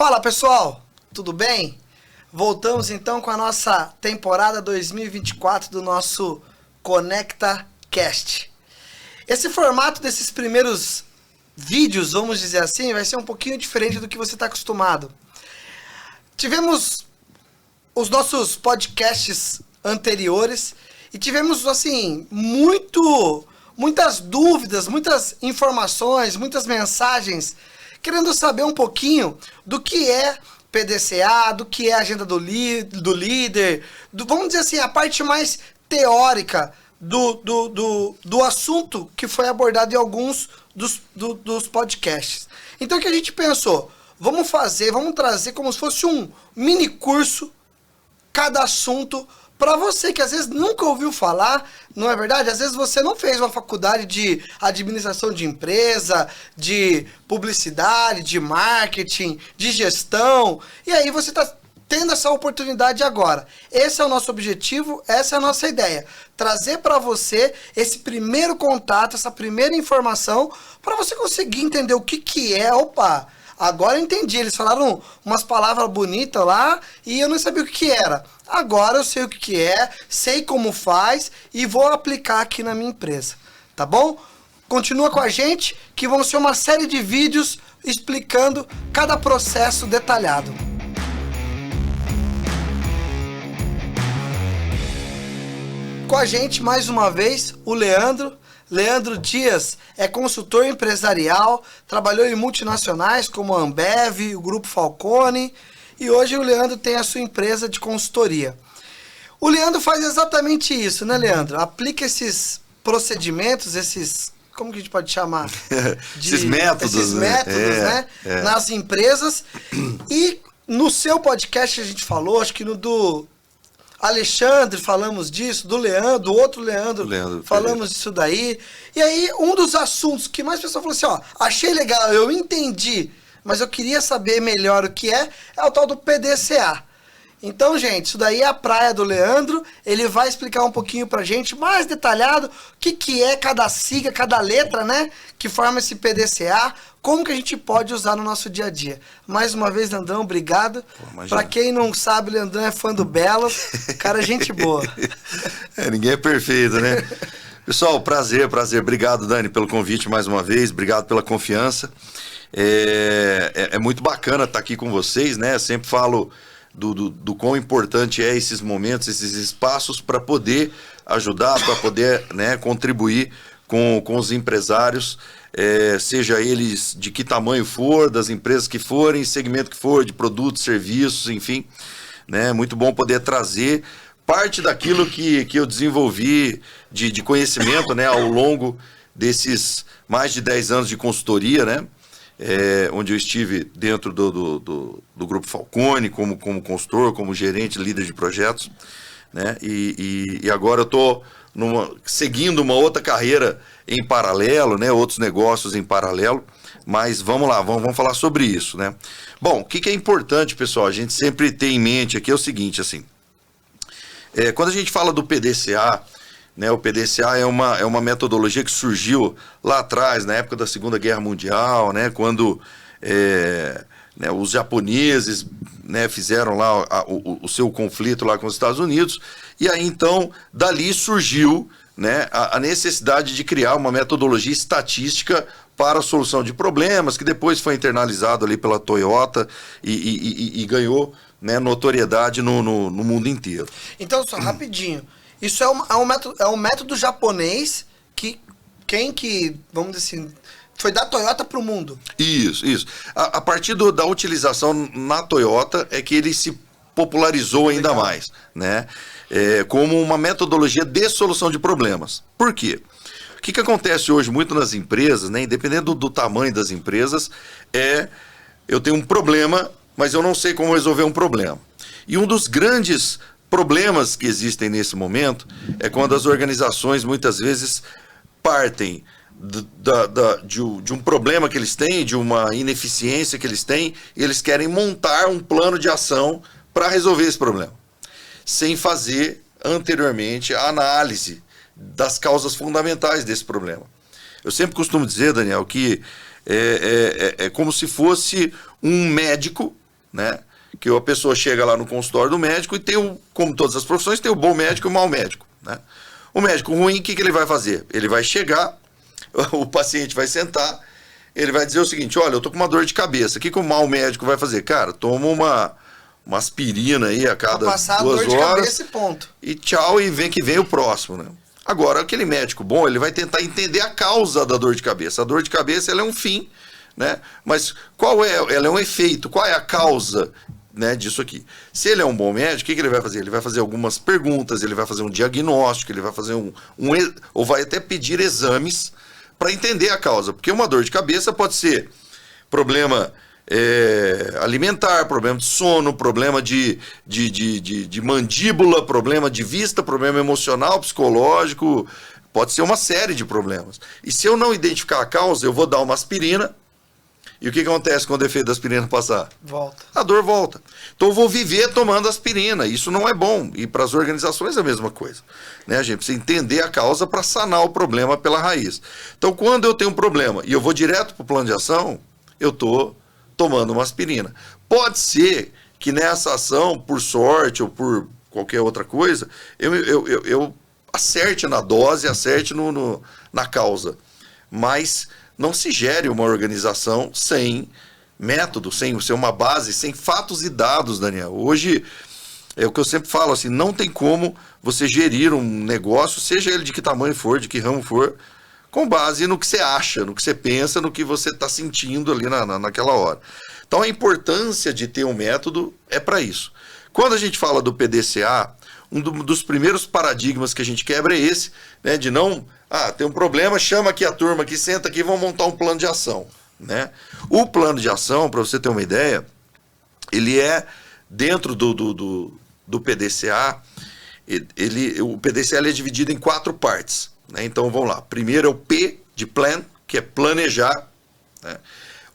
Fala pessoal, tudo bem? Voltamos então com a nossa temporada 2024 do nosso Conecta Cast. Esse formato desses primeiros vídeos, vamos dizer assim, vai ser um pouquinho diferente do que você está acostumado. Tivemos os nossos podcasts anteriores e tivemos assim muitas dúvidas, muitas informações, muitas mensagens querendo saber um pouquinho do que é PDCA, do que é a agenda do líder, vamos dizer assim, a parte mais teórica do assunto que foi abordado em alguns dos podcasts. Então o que a gente pensou? Vamos trazer como se fosse um mini curso, cada assunto, para você que às vezes nunca ouviu falar, não é verdade? Às vezes você não fez uma faculdade de administração de empresa, de publicidade, de marketing, de gestão, e aí você está tendo essa oportunidade agora. Esse é o nosso objetivo, essa é a nossa ideia. Trazer para você esse primeiro contato, essa primeira informação, para você conseguir entender o que é. Opa, agora eu entendi. Eles falaram umas palavras bonitas lá e eu não sabia o que era. Agora eu sei o que é, sei como faz e vou aplicar aqui na minha empresa. Tá bom? Continua com a gente que vão ser uma série de vídeos explicando cada processo detalhado. Com a gente, mais uma vez, o Leandro. Leandro Dias é consultor empresarial, trabalhou em multinacionais como a Ambev, o Grupo Falcone, e hoje o Leandro tem a sua empresa de consultoria. O Leandro faz exatamente isso, né, Leandro? Aplica esses procedimentos, como que a gente pode chamar? Esses métodos, né? Nas empresas. E no seu podcast a gente falou, acho que no do Alexandre falamos disso, do Leandro, do outro Leandro falamos disso daí. E aí, um dos assuntos que mais pessoas falaram assim, achei legal, eu entendi, mas eu queria saber melhor o que é o tal do PDCA. Então, gente, isso daí é a praia do Leandro, ele vai explicar um pouquinho pra gente, mais detalhado, o que é cada sigla, cada letra, né, que forma esse PDCA, como que a gente pode usar no nosso dia a dia. Mais uma vez, Leandrão, obrigado. Pra quem não sabe, o Leandrão é fã do Belo, cara, gente boa. Ninguém é perfeito, né? Pessoal, prazer. Obrigado, Dani, pelo convite mais uma vez, obrigado pela confiança. É muito bacana estar aqui com vocês, né? Eu sempre falo do quão importante é esses momentos, esses espaços para poder ajudar, para poder, né, contribuir com os empresários, seja eles de que tamanho for, das empresas que forem, segmento que for, de produtos, serviços, enfim, né? Muito bom poder trazer parte daquilo que eu desenvolvi de conhecimento, né, ao longo desses mais de 10 anos de consultoria, né? Onde eu estive dentro do Grupo Falcone, como consultor, como gerente, líder de projetos, né? E agora eu estou seguindo uma outra carreira em paralelo, né? Outros negócios em paralelo, mas vamos lá, vamos falar sobre isso, né? Bom, o que é importante, pessoal, a gente sempre tem em mente aqui é o seguinte, assim, quando a gente fala do PDCA, né, o PDCA é uma metodologia que surgiu lá atrás, na época da Segunda Guerra Mundial, né, quando né, os japoneses, né, fizeram lá o seu conflito lá com os Estados Unidos, e aí então dali surgiu, né, a necessidade de criar uma metodologia estatística para a solução de problemas, que depois foi internalizado ali pela Toyota e ganhou, né, notoriedade no mundo inteiro. Então, só rapidinho, isso é um método japonês que vamos dizer assim, foi da Toyota para o mundo. Isso. A partir da utilização na Toyota é que ele se popularizou ainda mais, né? Como uma metodologia de solução de problemas. Por quê? O que acontece hoje muito nas empresas, né? Independente do tamanho das empresas, eu tenho um problema, mas eu não sei como resolver um problema. E um dos grandes problemas que existem nesse momento é quando as organizações muitas vezes partem de um problema que eles têm, de uma ineficiência que eles têm, e eles querem montar um plano de ação para resolver esse problema, sem fazer anteriormente a análise das causas fundamentais desse problema. Eu sempre costumo dizer, Daniel, que é como se fosse um médico, né? Que a pessoa chega lá no consultório do médico e tem, como todas as profissões, tem o bom médico e o mau médico, né? O médico ruim, o que ele vai fazer? Ele vai chegar, o paciente vai sentar, ele vai dizer o seguinte, olha, eu tô com uma dor de cabeça, o que o mau médico vai fazer? Cara, toma uma aspirina aí a cada 2 horas. Passar a dor de cabeça e ponto. E tchau, e vem que vem o próximo, né? Agora, aquele médico bom, ele vai tentar entender a causa da dor de cabeça. A dor de cabeça, ela é um fim, né? Mas qual é? Ela é um efeito. Qual é a causa, né, disso aqui? Se ele é um bom médico, o que ele vai fazer? Ele vai fazer algumas perguntas, ele vai fazer um diagnóstico, ele vai fazer ou vai até pedir exames para entender a causa. Porque uma dor de cabeça pode ser problema alimentar, problema de sono, problema de mandíbula, problema de vista, problema emocional, psicológico, pode ser uma série de problemas. E se eu não identificar a causa, eu vou dar uma aspirina, e o que acontece quando o efeito da aspirina passar? Volta. A dor volta. Então eu vou viver tomando aspirina, isso não é bom, e para as organizações é a mesma coisa, né? A gente precisa entender a causa para sanar o problema pela raiz. Então quando eu tenho um problema e eu vou direto para o plano de ação, eu estou tomando uma aspirina. Pode ser que nessa ação, por sorte ou por qualquer outra coisa, eu acerte na dose, acerte na causa. Mas não se gere uma organização sem método, sem uma base, sem fatos e dados, Daniel. Hoje, é o que eu sempre falo, assim, não tem como você gerir um negócio, seja ele de que tamanho for, de que ramo for, com base no que você acha, no que você pensa, no que você está sentindo ali naquela hora. Então a importância de ter um método é para isso. Quando a gente fala do PDCA, dos primeiros paradigmas que a gente quebra é esse, né, de não, tem um problema, chama aqui a turma, que senta aqui, vamos montar um plano de ação, né? O plano de ação, para você ter uma ideia, ele é dentro do PDCA, o PDCA ele é dividido em 4 partes. Então vamos lá, primeiro é o P de plan, que é planejar, né?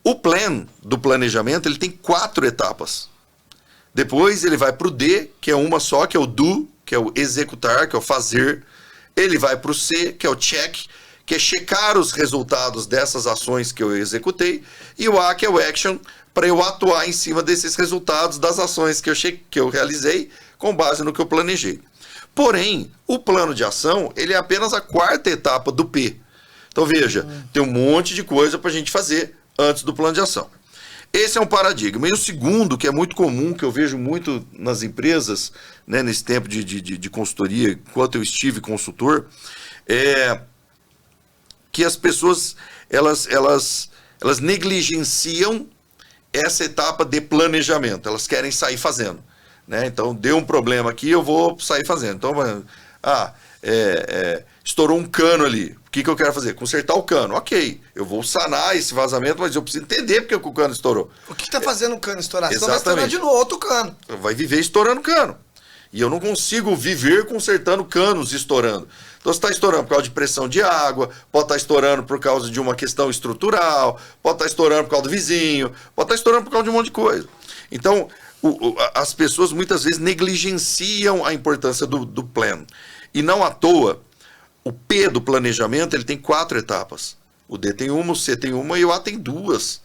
O plan do planejamento ele tem 4 etapas. Depois ele vai para o D, que é uma só, que é o do, que é o executar, que é o fazer. Ele vai para o C, que é o check, que é checar os resultados dessas ações que eu executei. E o A, que é o action, para eu atuar em cima desses resultados das ações que eu realizei com base no que eu planejei. Porém, o plano de ação, ele é apenas a 4ª etapa do P. Então, veja, tem um monte de coisa para a gente fazer antes do plano de ação. Esse é um paradigma. E o segundo, que é muito comum, que eu vejo muito nas empresas, né, nesse tempo de consultoria, enquanto eu estive consultor, é que as pessoas, elas negligenciam essa etapa de planejamento. Elas querem sair fazendo. Né? Então, deu um problema aqui, eu vou sair fazendo. Então, estourou um cano ali. O que eu quero fazer? Consertar o cano. Ok, eu vou sanar esse vazamento, mas eu preciso entender porque o cano estourou. O que está fazendo o cano estourar? Exatamente. Senão vai estourar de novo outro cano. Vai viver estourando cano. E eu não consigo viver consertando canos estourando. Então, você está estourando por causa de pressão de água, pode estar estourando por causa de uma questão estrutural, pode estar estourando por causa do vizinho, pode estar estourando por causa de um monte de coisa. Então, as pessoas muitas vezes negligenciam a importância do plano. E não à toa, o P do planejamento ele tem 4 etapas. O D tem uma, o C tem uma e o A tem 2.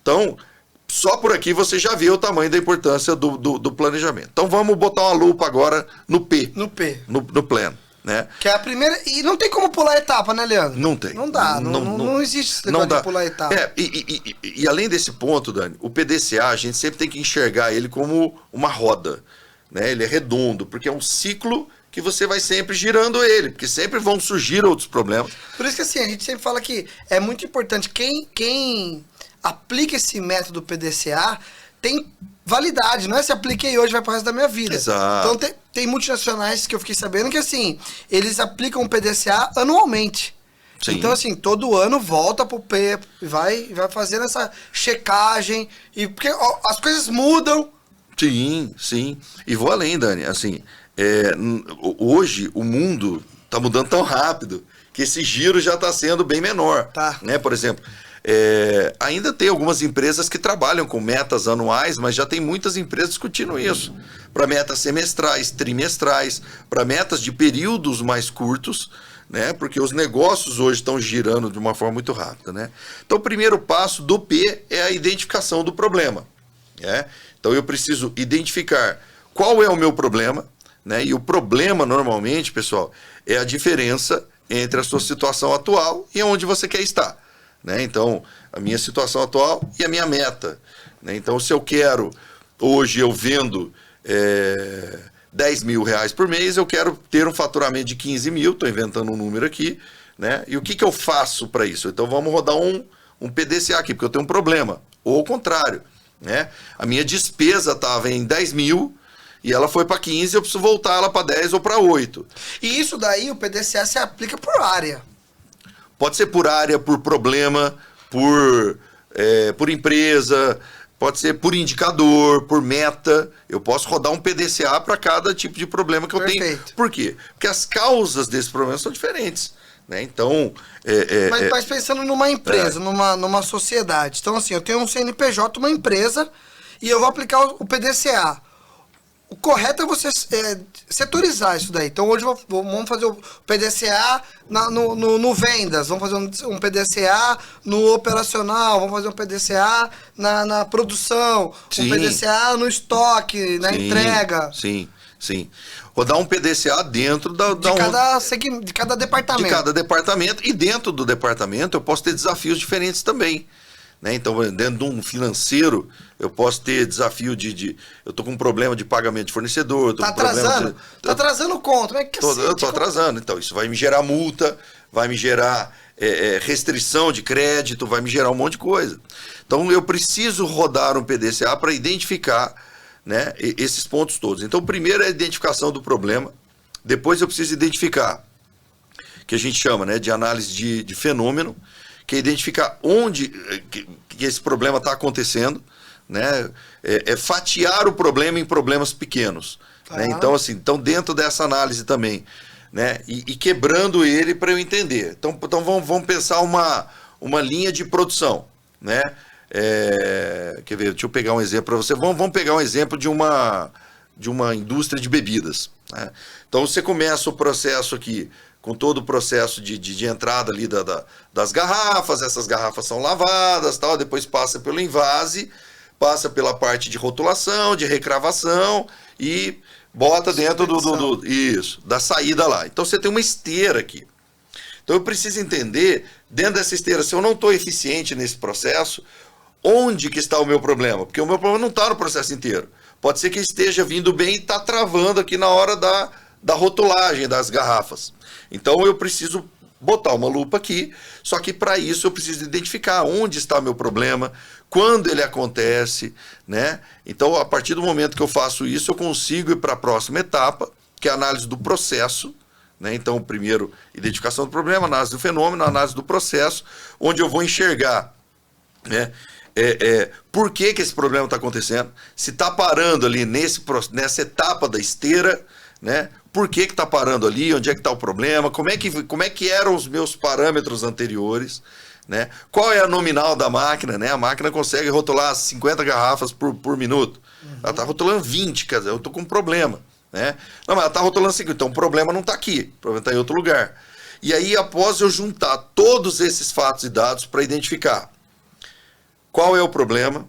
Então, só por aqui você já vê o tamanho da importância do planejamento. Então vamos botar uma lupa agora no P. No P. No plano. Né? Que é a primeira. E não tem como pular etapa, né, Leandro? Não tem. Não dá. Não existe esse negócio de pular etapa. E além desse ponto, Dani, o PDCA, a gente sempre tem que enxergar ele como uma roda. Né? Ele é redondo, porque é um ciclo que você vai sempre girando ele, porque sempre vão surgir outros problemas. Por isso que assim, a gente sempre fala que é muito importante. Quem aplica esse método PDCA tem validade, não é se apliquei hoje, vai pro resto da minha vida. Exato. Então tem multinacionais que eu fiquei sabendo que assim, eles aplicam o PDCA anualmente. Sim. Então assim, todo ano volta pro P, vai fazendo essa checagem, e porque as coisas mudam. Sim. E vou além, Dani, assim, hoje o mundo tá mudando tão rápido que esse giro já está sendo bem menor. Tá. Né? Por exemplo, ainda tem algumas empresas que trabalham com metas anuais, mas já tem muitas empresas discutindo isso. Para metas semestrais, trimestrais, para metas de períodos mais curtos, né? Porque os negócios hoje estão girando de uma forma muito rápida. Né? Então o primeiro passo do P é a identificação do problema. Então eu preciso identificar qual é o meu problema, né? E o problema normalmente, pessoal, é a diferença entre a sua situação atual e onde você quer estar, né? Então, a minha situação atual e a minha meta, né? Então, se eu quero, hoje eu vendo 10 mil reais por mês, eu quero ter um faturamento de 15 mil, estou inventando um número aqui, né? E o que eu faço para isso? Então, vamos rodar um PDCA aqui, porque eu tenho um problema. Ou ao contrário, né? A minha despesa estava em 10 mil, e ela foi para 15, eu preciso voltar ela para 10 ou para 8. E isso daí, o PDCA se aplica por área. Pode ser por área, por problema, por empresa, pode ser por indicador, por meta. Eu posso rodar um PDCA para cada tipo de problema que eu tenho. Por quê? Porque as causas desse problema são diferentes, né? Então... Mas pensando numa empresa, numa sociedade. Então, assim, eu tenho um CNPJ, uma empresa, e eu vou aplicar o PDCA. O correto é você setorizar isso daí. Então, hoje vamos fazer o PDCA no vendas, vamos fazer um PDCA no operacional, vamos fazer um PDCA na produção, sim, um PDCA no estoque, na entrega. Sim. Rodar um PDCA dentro de cada departamento. De cada departamento. E dentro do departamento eu posso ter desafios diferentes também, né? Então, dentro de um financeiro, eu posso ter desafio eu tô com um problema de pagamento de fornecedor. Tá atrasando? Tá atrasando o conto. Eu tô atrasando. Então, isso vai me gerar multa, vai me gerar restrição de crédito, vai me gerar um monte de coisa. Então, eu preciso rodar um PDCA para identificar, né, esses pontos todos. Então, primeiro é a identificação do problema. Depois eu preciso identificar, que a gente chama, né, de análise de fenômeno, que é identificar onde que esse problema está acontecendo, né? Fatiar o problema em problemas pequenos. Né? Então, assim, dentro dessa análise também, né? E quebrando ele para eu entender. Então vamos pensar uma linha de produção, né? Quer ver? Deixa eu pegar um exemplo para você. Vamos pegar um exemplo de uma indústria de bebidas. Né? Então você começa o processo aqui com todo o processo de entrada ali das garrafas, essas garrafas são lavadas, tal, depois passa pelo envase, passa pela parte de rotulação, de recravação e bota dentro da saída lá. Então você tem uma esteira aqui. Então eu preciso entender, dentro dessa esteira, se eu não estou eficiente nesse processo, onde que está o meu problema? Porque o meu problema não está no processo inteiro. Pode ser que esteja vindo bem e está travando aqui na hora da rotulagem das garrafas. Então eu preciso botar uma lupa aqui, só que para isso eu preciso identificar onde está o meu problema, quando ele acontece, né? Então, a partir do momento que eu faço isso, eu consigo ir para a próxima etapa, que é a análise do processo, né? Então, primeiro, identificação do problema, análise do fenômeno, análise do processo, onde eu vou enxergar, né? Por que esse problema está acontecendo, se está parando ali nessa etapa da esteira, né? Por que está parando ali, onde é que está o problema, como é que eram os meus parâmetros anteriores, né? Qual é a nominal da máquina, né? A máquina consegue rotular 50 garrafas por minuto. Ela está rotulando 20, quer dizer, eu estou com um problema, né? Não, mas ela está rotulando 50, então o problema não está aqui, o problema está em outro lugar. E aí, após eu juntar todos esses fatos e dados para identificar qual é o problema,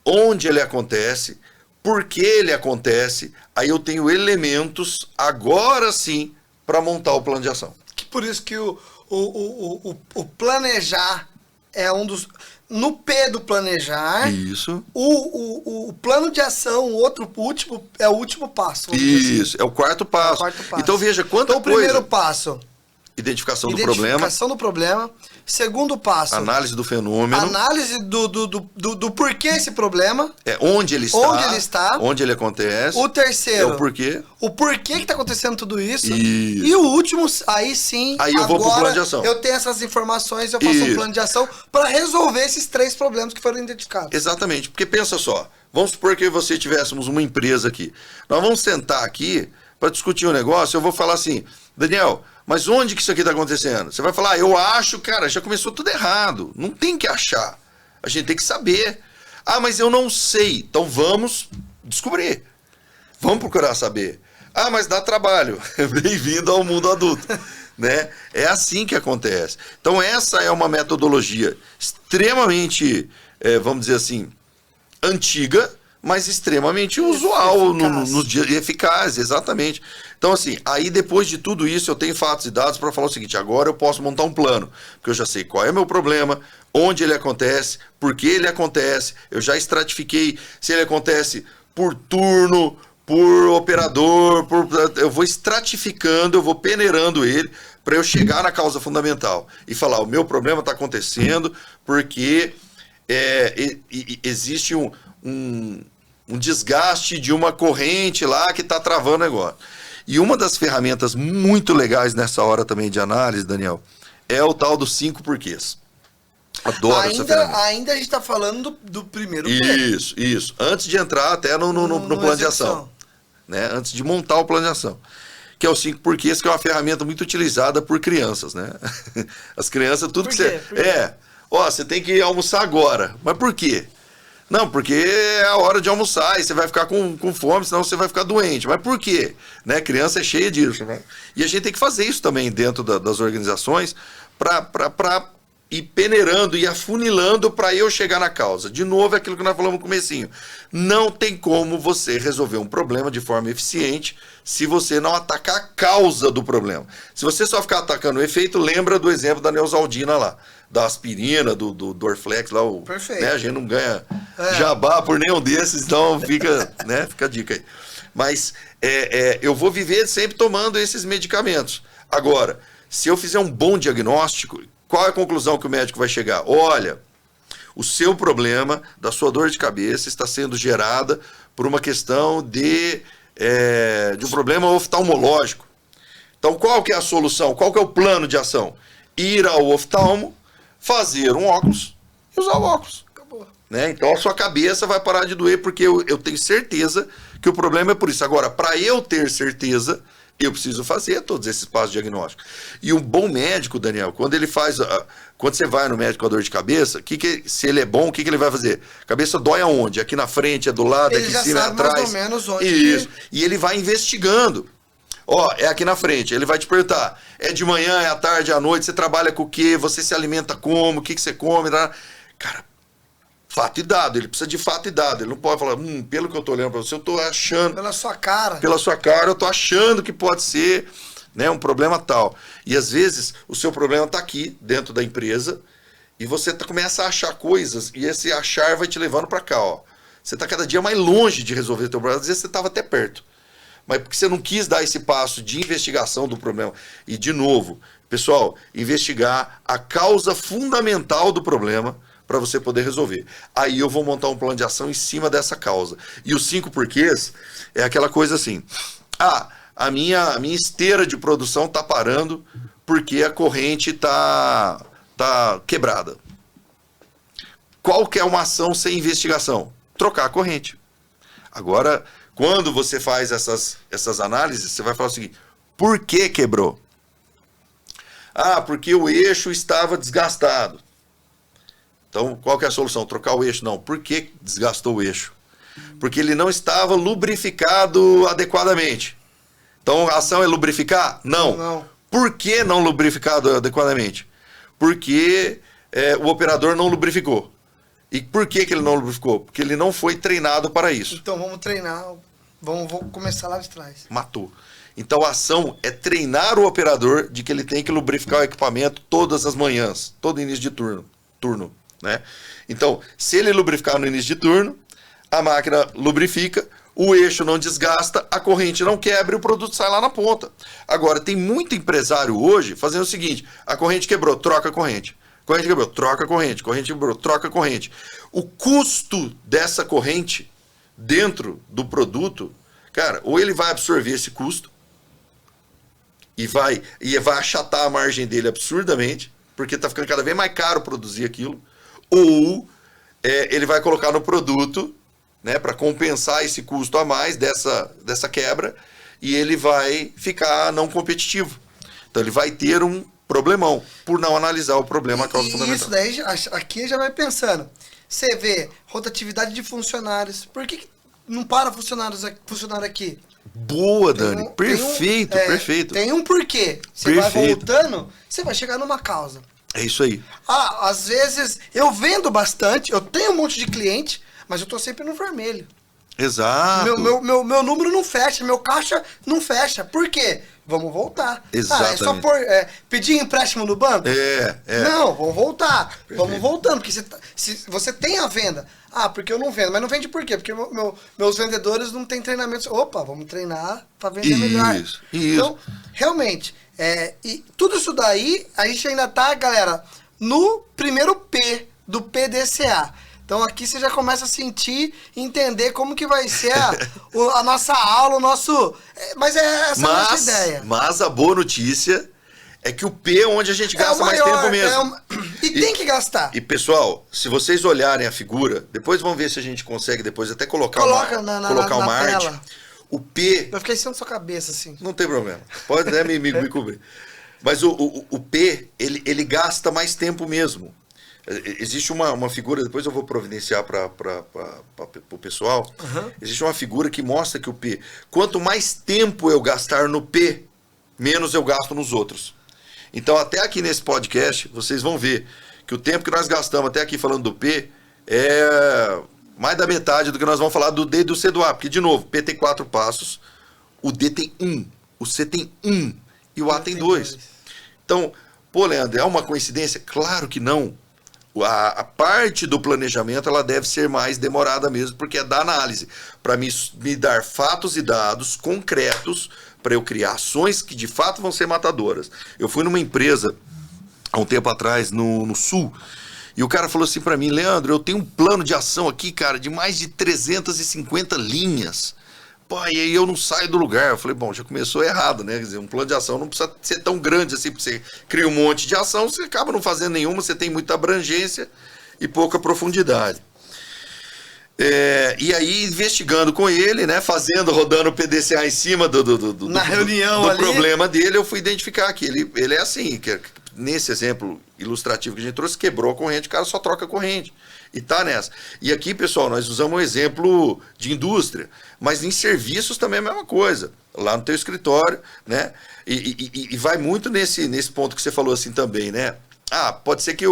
onde ele acontece, por que ele acontece, aí eu tenho elementos, agora sim, para montar o plano de ação. Por isso que o planejar é um dos... No P do planejar, isso. O plano de ação, o último, é o último passo. Isso, é o quarto passo. Então veja quanta coisa... Então o primeiro passo... Identificação do problema. Segundo passo... Análise do fenômeno. Análise do porquê esse problema. Onde ele está. Onde ele acontece. O terceiro... É o porquê. O porquê que está acontecendo tudo isso. Isso. E o último, aí sim... Aí eu vou pro plano de ação. Eu tenho essas informações, eu faço um plano de ação para resolver esses 3 problemas que foram identificados. Exatamente. Porque pensa só. Vamos supor que você tivéssemos uma empresa aqui. Nós vamos sentar aqui para discutir um negócio. Eu vou falar assim, Daniel... Mas onde que isso aqui está acontecendo? Você vai falar, eu acho, cara, já começou tudo errado. Não tem que achar. A gente tem que saber. Ah, mas eu não sei. Então vamos descobrir. Vamos procurar saber. Ah, mas dá trabalho. Bem-vindo ao mundo adulto. Né? É assim que acontece. Então essa é uma metodologia extremamente, vamos dizer assim, antiga, mas extremamente usual eficaz. nos dias, e eficaz, exatamente. Então, assim, aí depois de tudo isso, eu tenho fatos e dados para falar o seguinte: agora eu posso montar um plano, porque eu já sei qual é o meu problema, onde ele acontece, por que ele acontece, eu já estratifiquei se ele acontece por turno, por operador, eu vou estratificando, eu vou peneirando ele para eu chegar na causa fundamental e falar: o meu problema está acontecendo porque existe um desgaste de uma corrente lá que está travando o negócio. E uma das ferramentas muito legais nessa hora também de análise, Daniel, é o tal dos 5 porquês. Adoro essa ferramenta. Ainda a gente está falando do primeiro Isso. Antes de entrar até no plano de ação. Né? Antes de montar o plano de ação. Que é o 5 porquês, que é uma ferramenta muito utilizada por crianças, né? As crianças, tudo que você... você tem que almoçar agora. Mas por quê? Não, porque é a hora de almoçar e você vai ficar com fome, senão você vai ficar doente. Mas por quê? Né? Criança é cheia disso, né? E a gente tem que fazer isso também dentro das organizações para ir peneirando e afunilando para eu chegar na causa. De novo, é aquilo que nós falamos no comecinho. Não tem como você resolver um problema de forma eficiente se você não atacar a causa do problema. Se você só ficar atacando o efeito, lembra do exemplo da Neosaldina lá, da aspirina, do Dorflex lá. Perfeito. Né, a gente não ganha jabá por nenhum desses, então fica a dica aí. Mas eu vou viver sempre tomando esses medicamentos. Agora, se eu fizer um bom diagnóstico, qual é a conclusão que o médico vai chegar? Olha, o seu problema da sua dor de cabeça está sendo gerada por uma questão de um problema oftalmológico. Então, qual que é a solução? Qual que é o plano de ação? Ir ao oftalmo, fazer um óculos e usar o óculos. Acabou. Né? Então, a sua cabeça vai parar de doer, porque eu tenho certeza que o problema é por isso. Agora, para eu ter certeza, eu preciso fazer todos esses passos diagnósticos. E um bom médico, Daniel, quando ele faz... Quando você vai no médico com a dor de cabeça, se ele é bom, o que ele vai fazer? A cabeça dói aonde? Aqui na frente, é do lado, aqui em cima, é atrás. Mais ou menos onde. Isso. E ele vai investigando. É aqui na frente. Ele vai te perguntar: é de manhã, é à tarde, é à noite, você trabalha com o quê? Você se alimenta como? O que você come? Cara, fato e dado. Ele precisa de fato e dado. Ele não pode falar: pelo que eu tô olhando para você, eu tô achando... Pela sua cara, eu tô achando que pode ser, né, um problema tal. E às vezes o seu problema tá aqui, dentro da empresa, e você começa a achar coisas, e esse achar vai te levando para cá, ó. Você tá cada dia mais longe de resolver o teu problema. Às vezes você tava até perto, mas porque você não quis dar esse passo de investigação do problema. E, de novo, pessoal, investigar a causa fundamental do problema para você poder resolver. Aí eu vou montar um plano de ação em cima dessa causa. E os 5 porquês é aquela coisa assim: a minha esteira de produção está parando porque a corrente tá quebrada. Qual que é uma ação sem investigação? Trocar a corrente. Agora, quando você faz essas análises, você vai falar o seguinte: por que quebrou? Porque o eixo estava desgastado. Então, qual que é a solução? Trocar o eixo? Não. Por que desgastou o eixo? Porque ele não estava lubrificado adequadamente. Então, a ação é lubrificar? Não. Por que não lubrificado adequadamente? Porque o operador não lubrificou. E por que ele não lubrificou? Porque ele não foi treinado para isso. Então, vamos treinar. Vamos começar lá de trás. Matou. Então, a ação é treinar o operador de que ele tem que lubrificar o equipamento todas as manhãs, todo início de turno. Né? Então, se ele lubrificar no início de turno, a máquina lubrifica, o eixo não desgasta, a corrente não quebra e o produto sai lá na ponta. Agora, tem muito empresário hoje fazendo o seguinte: a corrente quebrou, troca a corrente. Corrente quebrou, troca a corrente. Corrente quebrou, troca a corrente. O custo dessa corrente dentro do produto, cara, ou ele vai absorver esse custo e vai achatar a margem dele absurdamente, porque está ficando cada vez mais caro produzir aquilo, ou ele vai colocar no produto, né, para compensar esse custo a mais dessa quebra, e ele vai ficar não competitivo. Então ele vai ter um problemão por não analisar o problema, a causa fundamental. Isso daí, aqui já vai pensando. Você vê rotatividade de funcionários. Por que não para funcionário aqui? Boa, Dani. Perfeito. Tem um porquê. Você vai voltando, você vai chegar numa causa. É isso aí. Às vezes, eu vendo bastante, eu tenho um monte de cliente, mas eu tô sempre no vermelho. Exato. Meu número não fecha, meu caixa não fecha. Por quê? Vamos voltar. Exatamente. É só pedir empréstimo no banco? Não, vamos voltar. Perfeito. Vamos voltando, porque se você tem a venda. Porque eu não vendo. Mas não vende por quê? Porque meus vendedores não têm treinamento. Opa, vamos treinar para vender melhor. Isso. Então, realmente, e tudo isso daí, a gente ainda tá, galera, no primeiro P do PDCA. Então aqui você já começa a sentir, entender como que vai ser a nossa aula, o nosso... Mas é essa a nossa ideia. Mas a boa notícia é que o P é onde a gente gasta mais tempo mesmo. E tem que gastar. E pessoal, se vocês olharem a figura, depois vamos ver se a gente consegue depois até colocar uma arte. Tela. O P... Vai ficar em cima da sua cabeça, assim. Não tem problema. Pode me cobrir. Mas o P, ele gasta mais tempo mesmo. Existe uma figura, depois eu vou providenciar para o pessoal. Uhum. Existe uma figura que mostra que o P, quanto mais tempo eu gastar no P, menos eu gasto nos outros. Então, até aqui nesse podcast, vocês vão ver que o tempo que nós gastamos até aqui falando do P é mais da metade do que nós vamos falar do D e do C do A. Porque, de novo, P tem 4 passos, o D tem 1, o C tem 1 e o A tem 2. Então, pô, Leandro, é uma coincidência? Claro que não. A parte do planejamento ela deve ser mais demorada mesmo, porque é da análise, para me dar fatos e dados concretos, para eu criar ações que de fato vão ser matadoras. Eu fui numa empresa, há um tempo atrás, no Sul, e o cara falou assim para mim: Leandro, eu tenho um plano de ação aqui, cara, de mais de 350 linhas. Pô, e aí eu não saio do lugar. Eu falei, bom, já começou errado, né? Quer dizer, um plano de ação não precisa ser tão grande assim, você cria um monte de ação, você acaba não fazendo nenhuma, você tem muita abrangência e pouca profundidade. E aí, investigando com ele, né, rodando o PDCA em cima do problema dele, eu fui identificar que ele é assim, que nesse exemplo ilustrativo que a gente trouxe, quebrou a corrente, o cara só troca a corrente. E tá nessa. E aqui, pessoal, nós usamos um exemplo de indústria, mas em serviços também é a mesma coisa. Lá no teu escritório, né? E vai muito nesse ponto que você falou assim também, né? Pode ser que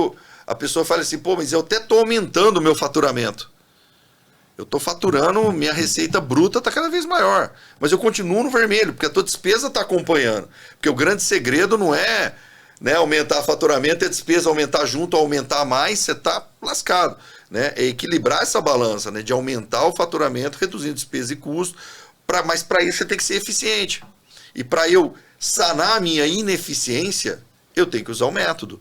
a pessoa fale assim, pô, mas eu até tô aumentando o meu faturamento. Eu tô faturando, minha receita bruta tá cada vez maior. Mas eu continuo no vermelho, porque a tua despesa tá acompanhando. Porque o grande segredo não é, né, aumentar faturamento e a despesa aumentar junto, aumentar mais, você tá lascado, né? É equilibrar essa balança, né, de aumentar o faturamento, reduzindo despesa e custo, mas para isso você tem que ser eficiente. E para eu sanar a minha ineficiência, eu tenho que usar o método.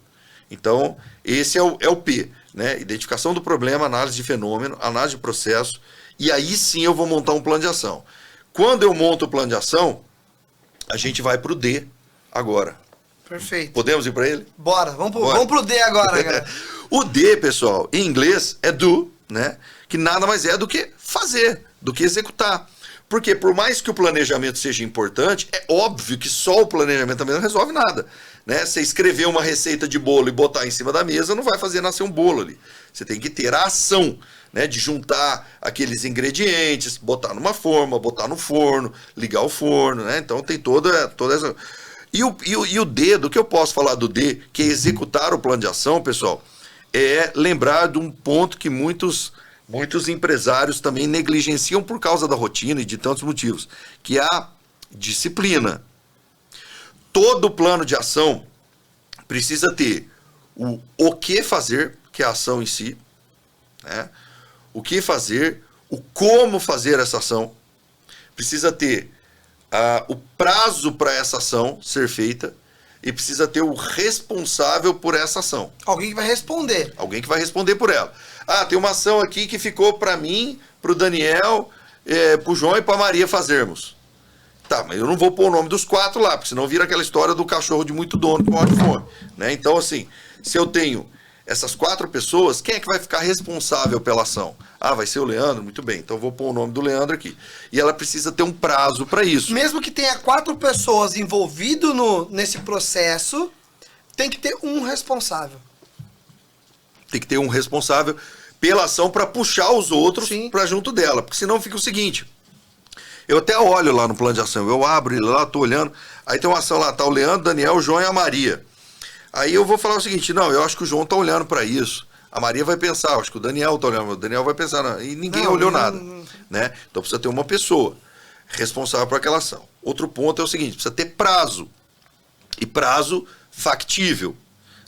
Então, esse é o P, né? Identificação do problema, análise de fenômeno, análise de processo, e aí sim eu vou montar um plano de ação. Quando eu monto o plano de ação, a gente vai para o D agora. Perfeito. Podemos ir para ele? Bora, vamos pro D agora, galera. O D, pessoal, em inglês é do, né? Que nada mais é do que fazer, do que executar. Porque por mais que o planejamento seja importante, é óbvio que só o planejamento também não resolve nada, né? Você escrever uma receita de bolo e botar em cima da mesa não vai fazer nascer um bolo ali. Você tem que ter a ação, né, de juntar aqueles ingredientes, botar numa forma, botar no forno, ligar o forno, né? Então tem toda essa... E o D, do que eu posso falar do D, que é executar o plano de ação, pessoal, é lembrar de um ponto que muitos empresários também negligenciam por causa da rotina e de tantos motivos, que é a disciplina. Todo plano de ação precisa ter o que fazer, que é a ação em si, né? O que fazer, o como fazer essa ação, precisa ter o prazo para essa ação ser feita e precisa ter o responsável por essa ação. Alguém que vai responder. Alguém que vai responder por ela. Tem uma ação aqui que ficou para mim, para o Daniel, para o João e para a Maria fazermos. Tá, mas eu não vou pôr o nome dos 4 lá, porque senão vira aquela história do cachorro de muito dono que morre de fome, né? Então, assim, se eu tenho essas 4 pessoas, quem é que vai ficar responsável pela ação? Vai ser o Leandro? Muito bem, então eu vou pôr o nome do Leandro aqui. E ela precisa ter um prazo para isso. Mesmo que tenha 4 pessoas envolvidas nesse processo, tem que ter um responsável. Tem que ter um responsável pela ação para puxar os outros para junto dela, porque senão fica o seguinte... Eu até olho lá no plano de ação, eu abro ele lá, tô olhando, aí tem uma ação lá, tá o Leandro, Daniel, o João e a Maria. Aí eu vou falar o seguinte, não, eu acho que o João tá olhando para isso. A Maria vai pensar, acho que o Daniel tá olhando, o Daniel vai pensar, e ninguém olhou nada, né? Então precisa ter uma pessoa responsável por aquela ação. Outro ponto é o seguinte, precisa ter prazo, e prazo factível,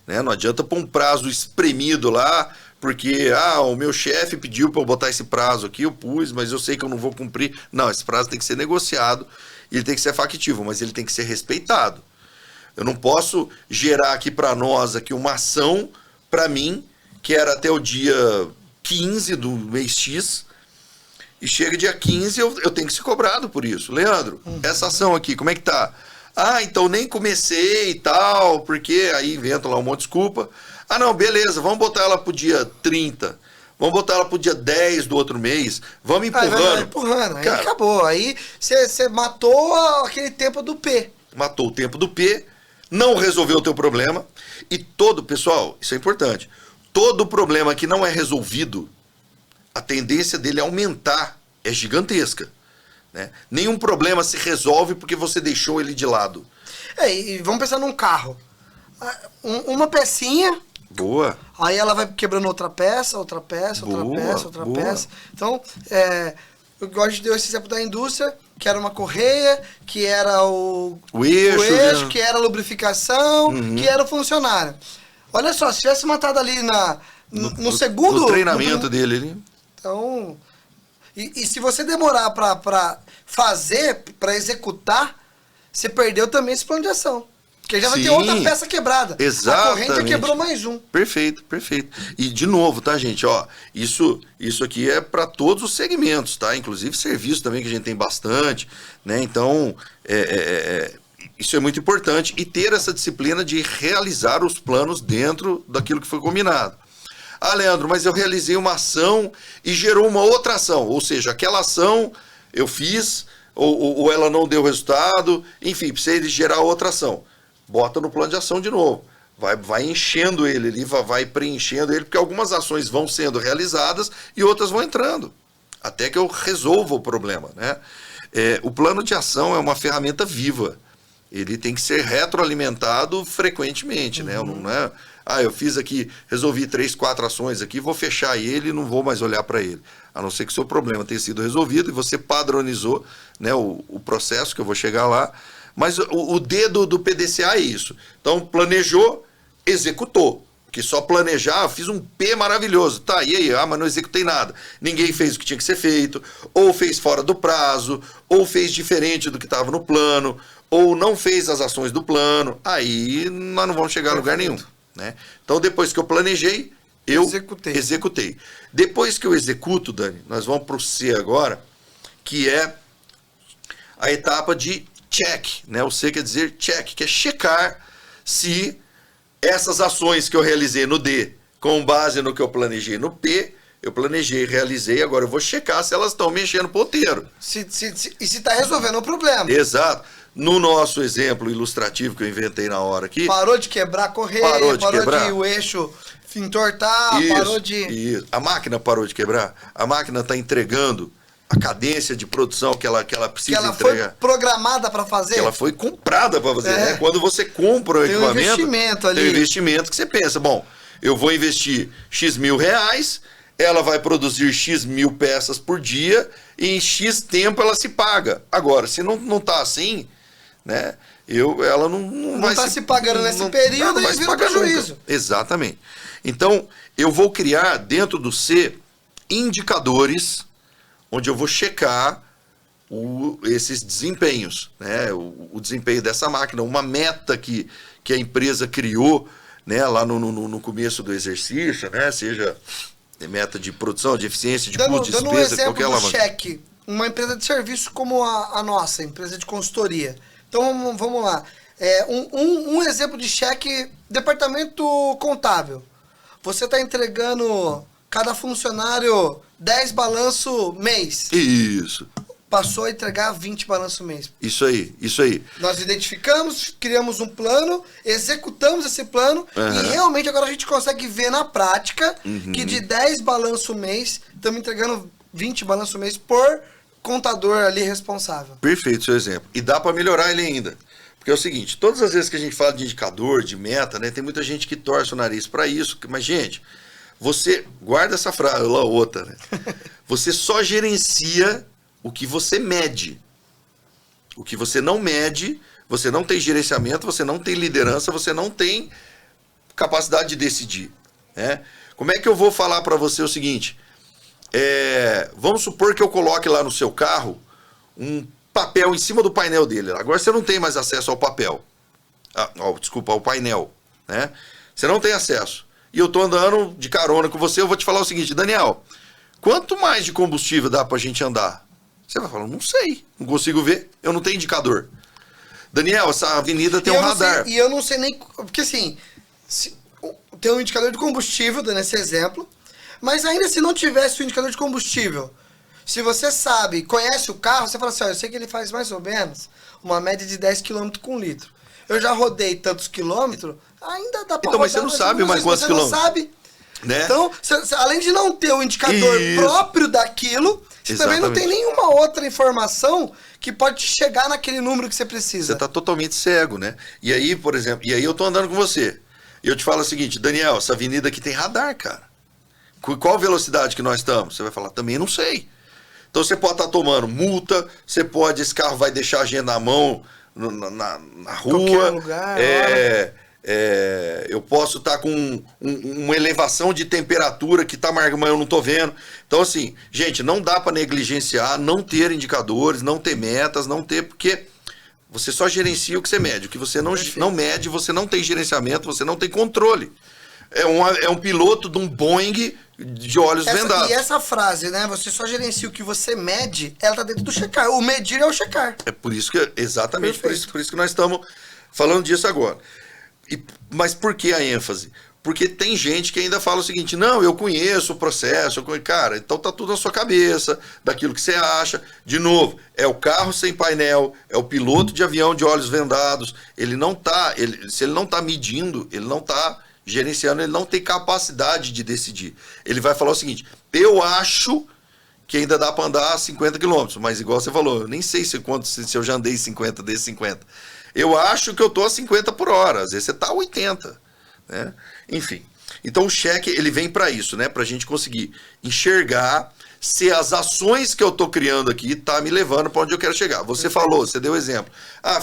né? Não adianta pôr um prazo espremido lá, porque, o meu chefe pediu para eu botar esse prazo aqui, eu pus, mas eu sei que eu não vou cumprir. Não, esse prazo tem que ser negociado, e ele tem que ser factível, mas ele tem que ser respeitado. Eu não posso gerar aqui para nós aqui uma ação, para mim, que era até o dia 15 do mês X, e chega dia 15 eu tenho que ser cobrado por isso. Leandro, essa ação aqui, como é que tá? Então nem comecei e tal, porque aí inventam lá um monte de desculpa. Não, beleza, vamos botar ela pro dia 30, vamos botar ela pro dia 10 do outro mês, vamos empurrando. Empurrando, aí acabou. Aí você matou aquele tempo do P. Matou o tempo do P, não resolveu o teu problema, e pessoal, isso é importante, todo problema que não é resolvido, a tendência dele a aumentar é gigantesca, né? Nenhum problema se resolve porque você deixou ele de lado. E vamos pensar num carro. Uma pecinha. Boa. Aí ela vai quebrando outra peça. Então, eu gosto de dar esse exemplo da indústria, que era uma correia, que era o eixo, que era a lubrificação, que era o funcionário. Olha só, se tivesse matado ali no segundo... No treinamento dele ali. Então... E se você demorar para fazer, para executar, você perdeu também esse plano de ação. Porque já vai ter outra peça quebrada. Exatamente. A corrente quebrou mais um. Perfeito. E de novo, tá, gente? Isso aqui é para todos os segmentos, tá? Inclusive serviço também, que a gente tem bastante, né? Então, isso é muito importante. E ter essa disciplina de realizar os planos dentro daquilo que foi combinado. Leandro, mas eu realizei uma ação e gerou uma outra ação. Ou seja, aquela ação eu fiz, ou ela não deu resultado, enfim, precisa gerar outra ação. Bota no plano de ação de novo. Vai enchendo ele ali, vai preenchendo ele, porque algumas ações vão sendo realizadas e outras vão entrando, até que eu resolva o problema, né? O plano de ação é uma ferramenta viva. Ele tem que ser retroalimentado frequentemente, né? Não é... eu fiz aqui, resolvi 3, 4 ações aqui, vou fechar ele e não vou mais olhar para ele. A não ser que o seu problema tenha sido resolvido e você padronizou, né, o processo, que eu vou chegar lá. Mas o dedo do PDCA é isso. Então, planejou, executou. Porque só planejar, fiz um P maravilhoso. Tá, e aí? Mas não executei nada. Ninguém fez o que tinha que ser feito, ou fez fora do prazo, ou fez diferente do que estava no plano, ou não fez as ações do plano. Aí nós não vamos chegar a lugar nenhum. Né? Então, depois que eu planejei, eu executei. Depois que eu executo, Dani, nós vamos para o C agora, que é a etapa de check, né? O C quer dizer check, que é checar se essas ações que eu realizei no D, com base no que eu planejei no P, eu planejei, realizei, agora eu vou checar se elas estão mexendo no ponteiro. E se está resolvendo o problema. Exato. No nosso exemplo ilustrativo que eu inventei na hora aqui... Parou de quebrar a correia, parou de o eixo entortar, parou de... Isso. A máquina parou de quebrar, a máquina está entregando a cadência de produção que ela precisa entregar. Que ela foi programada para fazer. Que ela foi comprada para fazer, né? Quando você compra o equipamento... Tem um investimento ali. Tem um investimento que você pensa, bom, eu vou investir X mil reais, ela vai produzir X mil peças por dia e em X tempo ela se paga. Agora, se não tá assim, né? Ela não vai tá se pagando nesse período e vira prejuízo. Exatamente. Então, eu vou criar dentro do C indicadores onde eu vou checar esses desempenhos, né? O desempenho dessa máquina, uma meta que a empresa criou, né? Lá no começo do exercício, né? Seja meta de produção, de eficiência, de custo, de despesa, qualquer alavanca. Cheque, uma empresa de serviço como a nossa, empresa de consultoria. Então, vamos lá. Um exemplo de cheque, departamento contábil. Você está entregando cada funcionário 10 balanço mês. Isso. Passou a entregar 20 balanço mês. Isso aí. Nós identificamos, criamos um plano, executamos esse plano e realmente agora a gente consegue ver na prática que de 10 balanço mês, estamos entregando 20 balanço mês por contador ali responsável. Perfeito, seu exemplo. E dá para melhorar ele ainda. Porque é o seguinte, todas as vezes que a gente fala de indicador, de meta, né, tem muita gente que torce o nariz para isso, mas gente, você, guarda essa frase, lá outra, né? Você só gerencia o que você mede. O que você não mede, você não tem gerenciamento, você não tem liderança, você não tem capacidade de decidir, né? Como é que eu vou falar para você o seguinte? Vamos supor que eu coloque lá no seu carro um papel em cima do painel dele. Agora você não tem mais acesso ao papel. Ao painel, né? Você não tem acesso. E eu tô andando de carona com você, eu vou te falar o seguinte, Daniel, quanto mais de combustível dá pra gente andar? Você vai falar, não sei, não consigo ver, eu não tenho indicador. Daniel, essa avenida tem um radar. E eu não sei nem... Porque assim, tem um indicador de combustível, dando esse exemplo, mas ainda se não tivesse o indicador de combustível, se você sabe, conhece o carro, você fala assim, eu sei que ele faz mais ou menos uma média de 10 km com litro. Eu já rodei tantos quilômetros, ainda dá pra rodar. Então, mas você não sabe mais quantos quilômetros. Você não sabe. Né? Então, além de não ter o indicador próprio daquilo, você também não tem nenhuma outra informação que pode chegar naquele número que você precisa. Você está totalmente cego, né? E aí, por exemplo, eu tô andando com você. E eu te falo o seguinte, Daniel, essa avenida aqui tem radar, cara. Qual velocidade que nós estamos? Você vai falar, também não sei. Então você pode estar tomando multa, esse carro vai deixar a gente na mão na rua. Qualquer lugar. Eu posso estar com uma elevação de temperatura que está marcando, mas eu não estou vendo. Então, assim, gente, não dá para negligenciar, não ter indicadores, não ter metas, porque você só gerencia o que você mede. O que você não mede, você não tem gerenciamento, você não tem controle. É um piloto de um Boeing de olhos vendados. E essa frase, né? Você só gerencia o que você mede, ela tá dentro do checar. O medir é o checar. É por isso que, exatamente por isso que nós estamos falando disso agora. Mas por que a ênfase? Porque tem gente que ainda fala o seguinte, não, eu conheço o processo, cara, então tá tudo na sua cabeça, daquilo que você acha. De novo, é o carro sem painel, é o piloto de avião de olhos vendados, se ele não tá medindo, ele não tá gerenciando, ele não tem capacidade de decidir. Ele vai falar o seguinte, eu acho que ainda dá para andar 50 km, mas igual você falou, eu nem sei se eu já andei 50 desses 50. Eu acho que eu tô a 50 por hora, às vezes você tá a 80, né? Enfim, então o cheque ele vem para isso, né? Pra gente conseguir enxergar se as ações que eu tô criando aqui tá me levando para onde eu quero chegar. Você falou, você deu exemplo.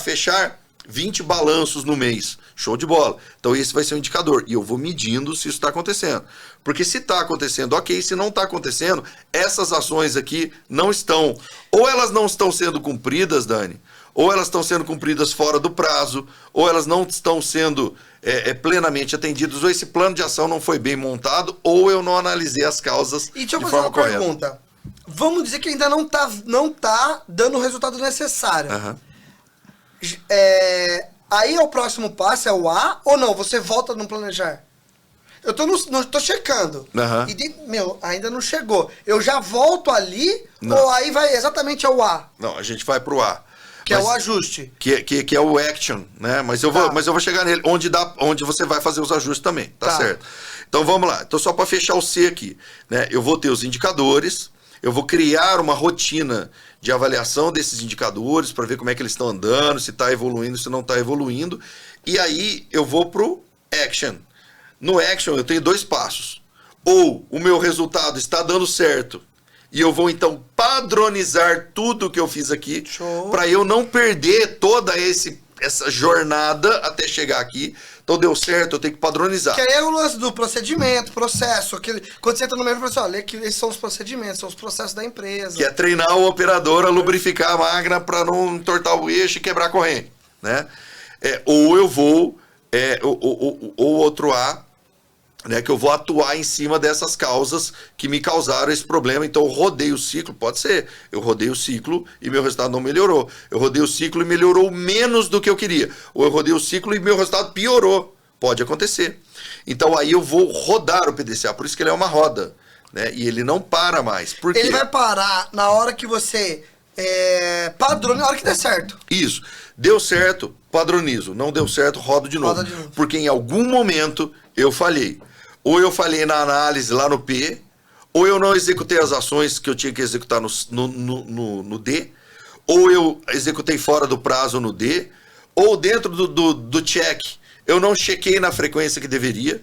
Fechar 20 balanços no mês. Show de bola. Então esse vai ser um indicador. E eu vou medindo se isso está acontecendo. Porque se está acontecendo, ok. Se não está acontecendo, essas ações aqui não estão... Ou elas não estão sendo cumpridas, Dani, ou elas estão sendo cumpridas fora do prazo, ou elas não estão sendo plenamente atendidas, ou esse plano de ação não foi bem montado, ou eu não analisei as causas de forma correta. E deixa eu fazer uma pergunta. Vamos dizer que ainda não tá dando o resultado necessário. Uhum. Aí é o próximo passo, é o A, ou não? Você volta no planejar? Eu tô checando. Uhum. E, ainda não chegou. Eu já volto ali, ou aí vai exatamente ao A? Não, a gente vai pro A. Que é o ajuste. Que é o action, né? Mas eu vou chegar nele, onde você vai fazer os ajustes também, tá certo? Então vamos lá. Então só para fechar o C aqui, né? Eu vou ter os indicadores, eu vou criar uma rotina de avaliação desses indicadores para ver como é que eles estão andando, se está evoluindo, se não está evoluindo. E aí eu vou pro action. No action eu tenho 2 passos. Ou o meu resultado está dando certo e eu vou então padronizar tudo que eu fiz aqui para eu não perder toda essa jornada até chegar aqui. Então deu certo, eu tenho que padronizar. Que aí é o lance do procedimento, processo. Quando você entra no meio, você fala assim, olha, esses são os procedimentos, são os processos da empresa. Que é treinar o operador a lubrificar a máquina para não entortar o eixo e quebrar a corrente, né? Ou eu vou, ou outro A, né, que eu vou atuar em cima dessas causas que me causaram esse problema. Então eu rodei o ciclo, pode ser, eu rodei o ciclo e meu resultado não melhorou. Eu rodei o ciclo e melhorou menos do que eu queria. Ou eu rodei o ciclo e meu resultado piorou. Pode acontecer. Então aí eu vou rodar o PDCA, por isso que ele é uma roda, né? E ele não para mais. Por quê? Ele vai parar na hora que você padroniza, na hora que der certo. Isso. Deu certo, padronizo. Não deu certo, rodo de novo. Porque em algum momento eu falhei. Ou eu falhei na análise lá no P, ou eu não executei as ações que eu tinha que executar no D, ou eu executei fora do prazo no D, ou dentro do check eu não chequei na frequência que deveria.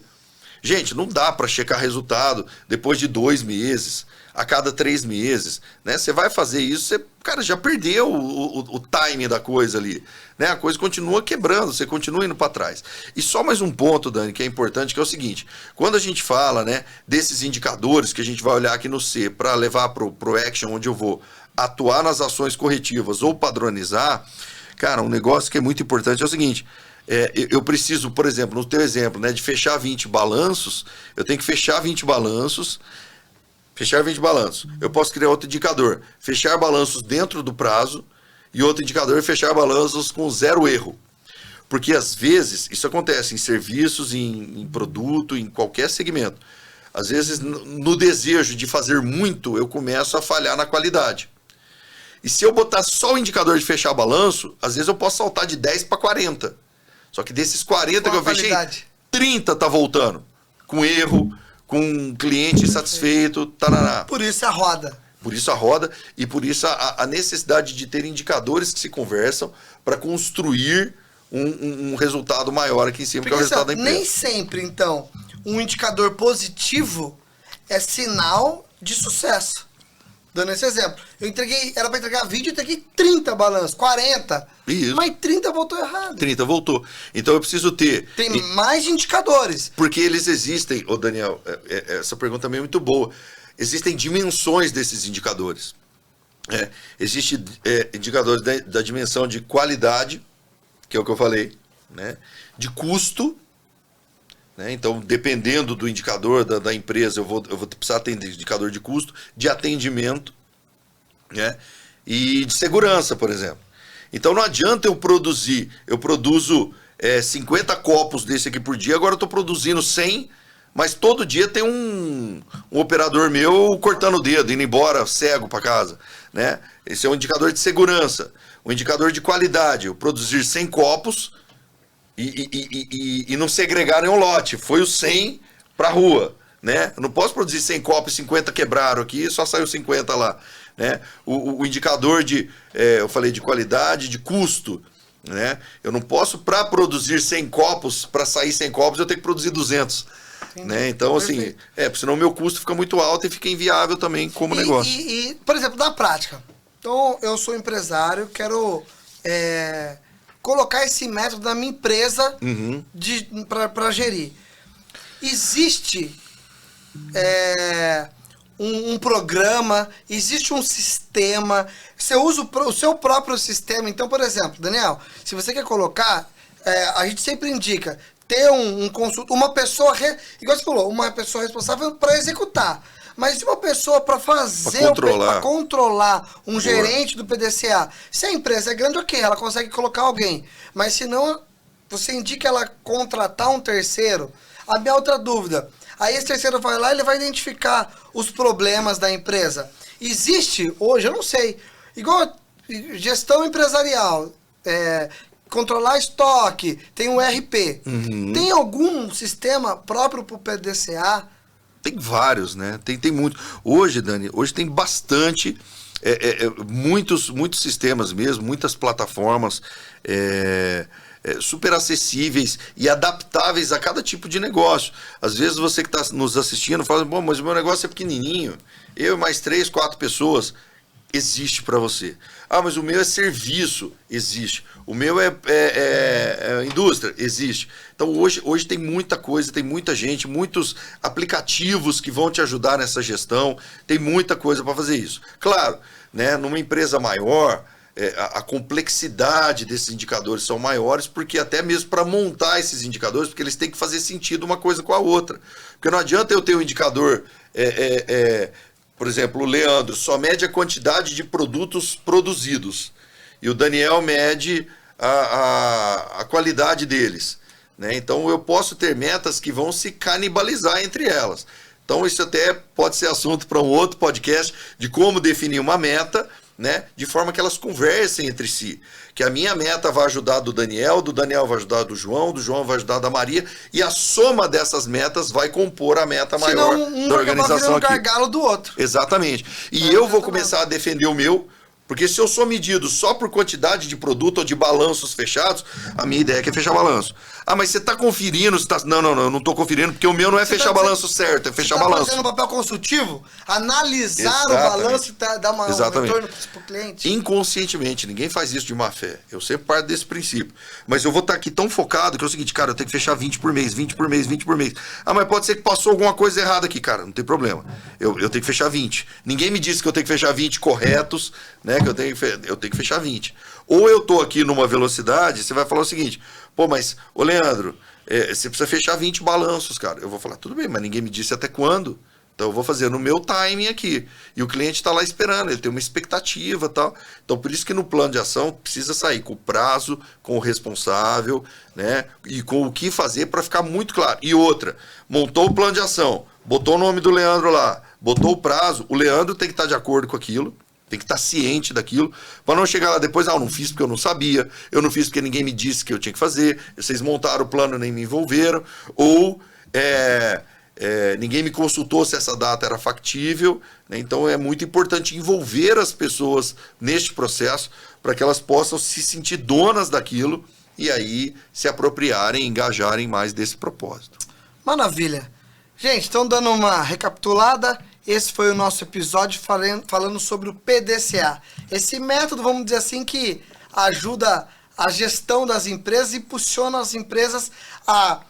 Gente, não dá para checar resultado depois de 2 meses, a cada 3 meses, né? Você vai fazer isso, você, cara, já perdeu o timing da coisa ali, né? A coisa continua quebrando, você continua indo para trás. E só mais um ponto, Dani, que é importante, que é o seguinte, quando a gente fala, né, desses indicadores que a gente vai olhar aqui no C para levar pro Action, onde eu vou atuar nas ações corretivas ou padronizar, cara, um negócio que é muito importante é o seguinte, eu preciso, por exemplo, no teu exemplo, né, de fechar 20 balanços, eu tenho que fechar 20 balanços, eu posso criar outro indicador, fechar balanços dentro do prazo, e outro indicador, fechar balanços com 0 erro. Porque às vezes, isso acontece em serviços, em produto, em qualquer segmento. Às vezes, no desejo de fazer muito, eu começo a falhar na qualidade. E se eu botar só o indicador de fechar balanço, às vezes eu posso saltar de 10 para 40. Só que desses 40 que eu fechei, 30 tá voltando. Com erro, com um cliente insatisfeito, tarará. Por isso a roda. Por isso a roda e por isso a necessidade de ter indicadores que se conversam para construir um resultado maior aqui em cima, porque, que é o resultado da empresa. Nem sempre, então, um indicador positivo é sinal de sucesso. Dando esse exemplo. Era para entregar 20, eu entreguei 30 balanços, 40. Isso. Mas 30 voltou errado. 30 voltou. Então eu preciso ter... Tem mais indicadores. Porque eles existem, ô Daniel, essa pergunta também é muito boa. Existem dimensões desses indicadores. Existem indicadores da dimensão de qualidade, que é o que eu falei, né? De custo, né? Então, dependendo do indicador da empresa, eu vou precisar ter indicador de custo, de atendimento, né? E de segurança, por exemplo. Então, não adianta eu produzo 50 copos desse aqui por dia, agora eu estou produzindo 100, mas todo dia tem um operador meu cortando o dedo, indo embora cego para casa, né? Esse é um indicador de segurança. Um indicador de qualidade, eu produzir 100 copos e não segregar nenhum lote. Foi o 100 para a rua, né? Eu não posso produzir 100 copos e 50 quebraram aqui e só saiu 50 lá, né? O indicador eu falei de qualidade, de custo, né? Eu não posso, para produzir 100 copos, para sair 100 copos, eu tenho que produzir 200. Né? Então, assim, senão o meu custo fica muito alto e fica inviável também como negócio. Por exemplo, na prática, então eu sou empresário, quero colocar esse método na minha empresa para gerir. Existe um programa, existe um sistema, você usa o seu próprio sistema. Então, por exemplo, Daniel, se você quer colocar, a gente sempre indica ter um consultor, uma pessoa, igual você falou, uma pessoa responsável para executar. Mas uma pessoa para fazer, para controlar um gerente do PDCA. Se a empresa é grande, ok, ela consegue colocar alguém. Mas se não, você indica ela contratar um terceiro. A minha outra dúvida, aí esse terceiro vai lá e ele vai identificar os problemas da empresa. Existe hoje, eu não sei, igual gestão empresarial, controlar estoque, tem um RP. Tem algum sistema próprio para o PDCA? Tem vários, né? Tem muito. Hoje, Dani, tem bastante, muitos sistemas mesmo, muitas plataformas super acessíveis e adaptáveis a cada tipo de negócio. Às vezes você que está nos assistindo fala, bom, mas o meu negócio é pequenininho, eu e mais 3, 4 pessoas. Existe para você. Ah, mas o meu é serviço. Existe. O meu é indústria. Existe. Então hoje tem muita coisa, tem muita gente, muitos aplicativos que vão te ajudar nessa gestão. Tem muita coisa para fazer isso. Claro, né, numa empresa maior, a complexidade desses indicadores são maiores, porque até mesmo para montar esses indicadores, porque eles têm que fazer sentido uma coisa com a outra. Porque não adianta eu ter um indicador... Por exemplo, o Leandro só mede a quantidade de produtos produzidos. E o Daniel mede a qualidade deles. Né? Então, eu posso ter metas que vão se canibalizar entre elas. Então, isso até pode ser assunto para um outro podcast de como definir uma meta, né? De forma que elas conversem entre si. Que a minha meta vai ajudar do Daniel vai ajudar do João vai ajudar da Maria, e a soma dessas metas vai compor a meta maior da organização aqui. Um gargalo do outro. Exatamente. E eu vou começar a defender o meu Porque se eu sou medido só por quantidade de produto ou de balanços fechados, a minha ideia é que é fechar balanço. Ah, mas você está conferindo? Não, eu não estou conferindo, porque o meu não é fechar balanço certo, é fechar balanço. Você está fazendo um papel consultivo, analisar o balanço e dar um retorno para o cliente. Inconscientemente, ninguém faz isso de má fé. Eu sempre parto desse princípio. Mas eu vou estar aqui tão focado que é o seguinte, cara, eu tenho que fechar 20 por mês, 20 por mês, 20 por mês. Ah, mas pode ser que passou alguma coisa errada aqui, cara, não tem problema. Eu tenho que fechar 20. Ninguém me disse que eu tenho que fechar 20 corretos, né, que eu tenho que fechar 20. Ou eu tô aqui numa velocidade, você vai falar o seguinte, pô, mas, ô Leandro, você precisa fechar 20 balanços, cara. Eu vou falar, tudo bem, mas ninguém me disse até quando. Então eu vou fazer no meu timing aqui. E o cliente está lá esperando, ele tem uma expectativa e tal. Então por isso que no plano de ação precisa sair com o prazo, com o responsável, né? E com o que fazer para ficar muito claro. E outra, montou o plano de ação, botou o nome do Leandro lá, botou o prazo, o Leandro tem que estar de acordo com aquilo. Tem que estar ciente daquilo, para não chegar lá depois, eu não fiz porque eu não sabia, eu não fiz porque ninguém me disse que eu tinha que fazer, vocês montaram o plano e nem me envolveram, ou ninguém me consultou se essa data era factível, né? Então é muito importante envolver as pessoas neste processo, para que elas possam se sentir donas daquilo, e aí se apropriarem, engajarem mais desse propósito. Maravilha! Gente, então dando uma recapitulada, esse foi o nosso episódio falando sobre o PDCA. Esse método, vamos dizer assim, que ajuda a gestão das empresas e impulsiona as empresas a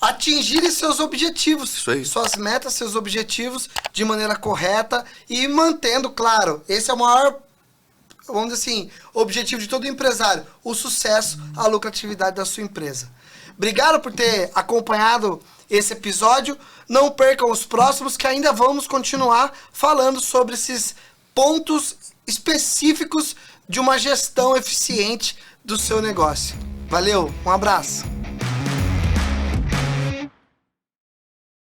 atingirem seus objetivos, suas metas, seus objetivos de maneira correta e mantendo, claro, esse é o maior, vamos dizer assim, objetivo de todo empresário, o sucesso, a lucratividade da sua empresa. Obrigado por ter acompanhado esse episódio. Não percam os próximos, que ainda vamos continuar falando sobre esses pontos específicos de uma gestão eficiente do seu negócio. Valeu, um abraço.